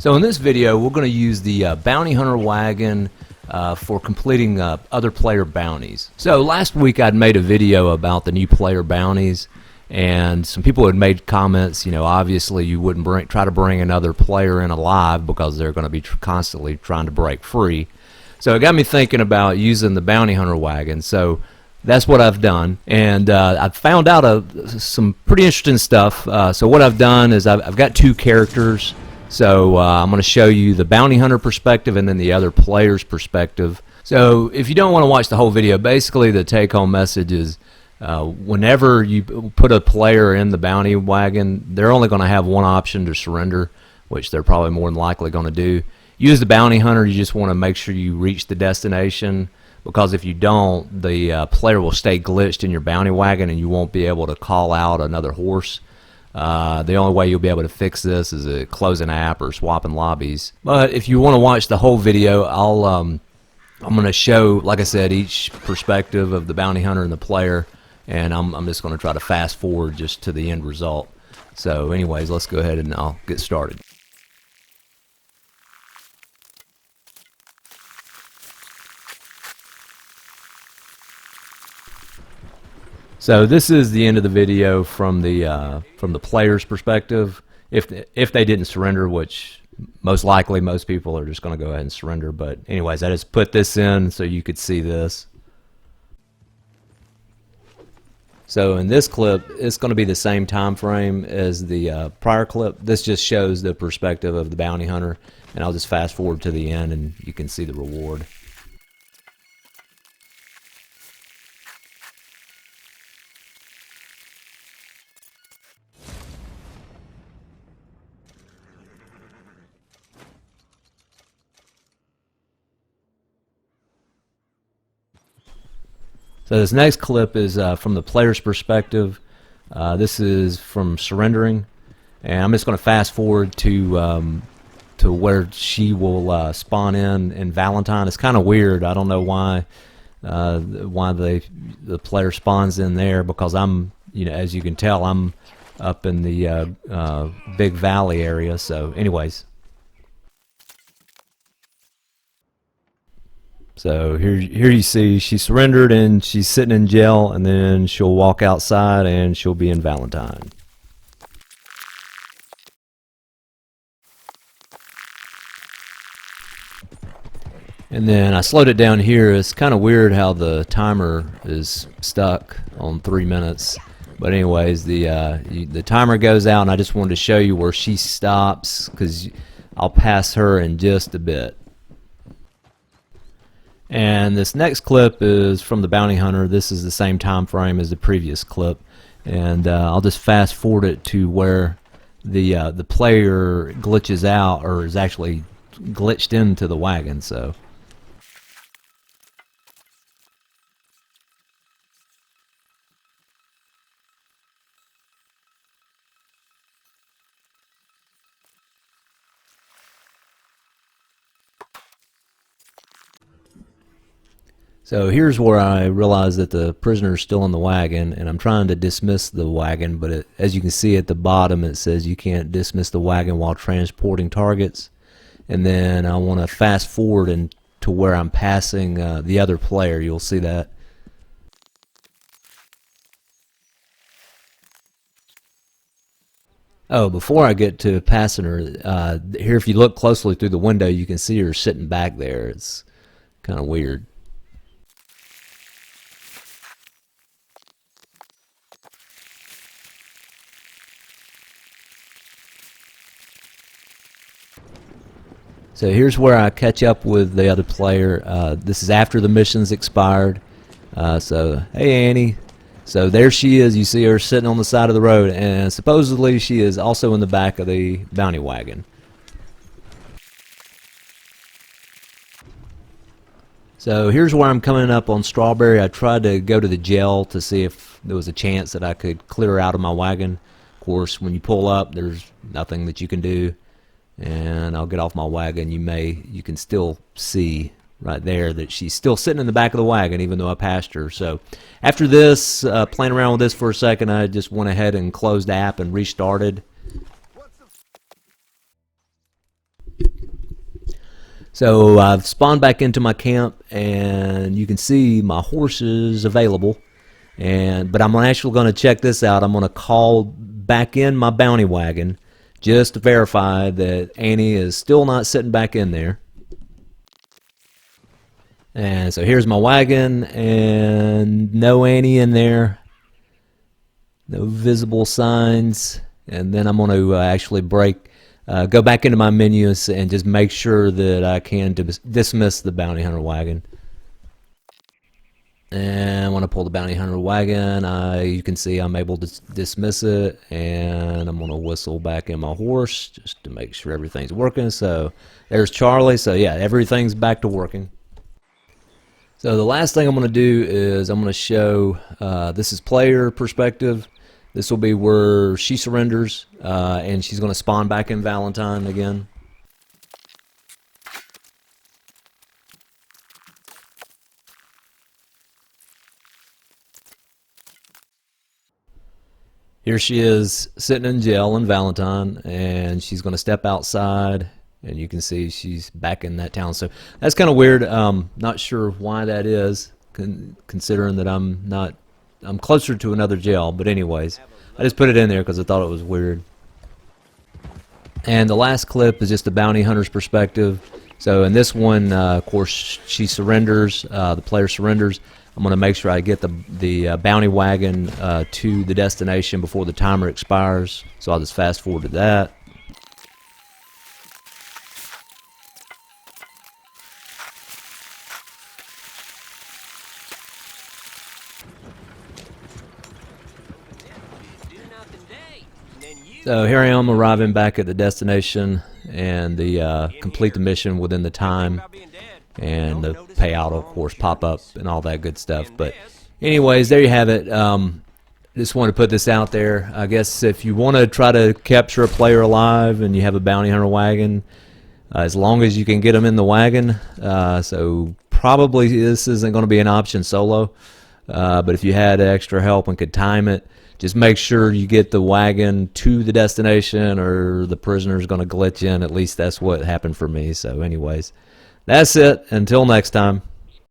So in this video, we're going to use the Bounty Hunter Wagon for completing other player bounties. So last week I'd made a video about the new Player Bounties, and some people had made comments, you know, obviously you wouldn't try to bring another player in alive because they're going to be constantly trying to break free. So it got me thinking about using the Bounty Hunter Wagon. So that's what I've done, and I've found out some pretty interesting stuff. So what I've done is I've got two characters. So I'm going to show you the bounty hunter perspective and then the other player's perspective. So if you don't want to watch the whole video, basically the take-home message is whenever you put a player in the bounty wagon, they're only going to have one option to surrender, which they're probably more than likely going to do. Use the bounty hunter, you just want to make sure you reach the destination, because if you don't, the player will stay glitched in your bounty wagon and you won't be able to call out another horse. The only way you'll be able to fix this is closing app or swapping lobbies. But if you want to watch the whole video, I'm going to show, like I said, each perspective of the bounty hunter and the player, and I'm just going to try to fast forward just to the end result. So anyways, let's go ahead and I'll get started. So this is the end of the video from the player's perspective. If they didn't surrender, which most likely most people are just going to go ahead and surrender. But anyways, I just put this in so you could see this. So in this clip, it's going to be the same time frame as the prior clip. This just shows the perspective of the bounty hunter, and I'll just fast forward to the end, and you can see the reward. So this next clip is from the player's perspective. This is from surrendering, and I'm just going to fast forward to where she will spawn in Valentine. It's kind of weird. I don't know why the player spawns in there, because I'm, you know, as you can tell, I'm up in the big valley area. So anyways. So here you see she surrendered and she's sitting in jail, and then she'll walk outside and she'll be in Valentine. And then I slowed it down here. It's kind of weird how the timer is stuck on 3 minutes. But anyways, the timer goes out, and I just wanted to show you where she stops, because I'll pass her in just a bit. And this next clip is from the bounty hunter. This is the same time frame as the previous clip, and I'll just fast forward it to where the player glitches out, or is actually glitched into the wagon. So So here's where I realize that the prisoner is still in the wagon, and I'm trying to dismiss the wagon, but as you can see at the bottom, it says you can't dismiss the wagon while transporting targets. And then I want to fast forward to where I'm passing the other player. You'll see that. Oh, before I get to passing her, here, if you look closely through the window, you can see her sitting back there. It's kind of weird. So here's where I catch up with the other player. This is after the mission's expired. So, hey Annie. So there she is. You see her sitting on the side of the road, and supposedly she is also in the back of the bounty wagon. So here's where I'm coming up on Strawberry. I tried to go to the jail to see if there was a chance that I could clear her out of my wagon. Of course, when you pull up, there's nothing that you can do. And I'll get off my wagon. You can still see right there that she's still sitting in the back of the wagon, even though I passed her. So after this, playing around with this for a second, I just went ahead and closed the app and restarted. So I've spawned back into my camp, and you can see my horses available. But I'm actually going to check this out. I'm going to call back in my bounty wagon just to verify that Annie is still not sitting back in there. And so here's my wagon, and no Annie in there. No visible signs. And then I'm going to actually go back into my menus and just make sure that I can dismiss the bounty hunter wagon. And when I pull the bounty hunter wagon, you can see I'm able to dismiss it, and I'm going to whistle back in my horse just to make sure everything's working. So there's Charlie. So yeah, everything's back to working. So the last thing I'm going to do is I'm going to show, this is player perspective. This will be where she surrenders, and she's going to spawn back in Valentine again. Here she is sitting in jail in Valentine, and she's going to step outside, and you can see she's back in that town. So that's kind of weird. Not sure why that is, considering that I'm closer to another jail. But anyways, I just put it in there because I thought it was weird. And the last clip is just the bounty hunter's perspective. So in this one, of course, she surrenders. The player surrenders. I'm going to make sure I get the bounty wagon to the destination before the timer expires. So I'll just fast forward to that. So here I am arriving back at the destination, and complete the mission within the time, and the payout will of course pop up and all that good stuff. But anyways, there you have it. Just wanted to put this out there. I guess if you want to try to capture a player alive and you have a bounty hunter wagon, as long as you can get them in the wagon, so probably this isn't going to be an option solo, but if you had extra help and could time it, just make sure you get the wagon to the destination, or the prisoner's going to glitch in. At least that's what happened for me. So anyways, that's it. Until next time.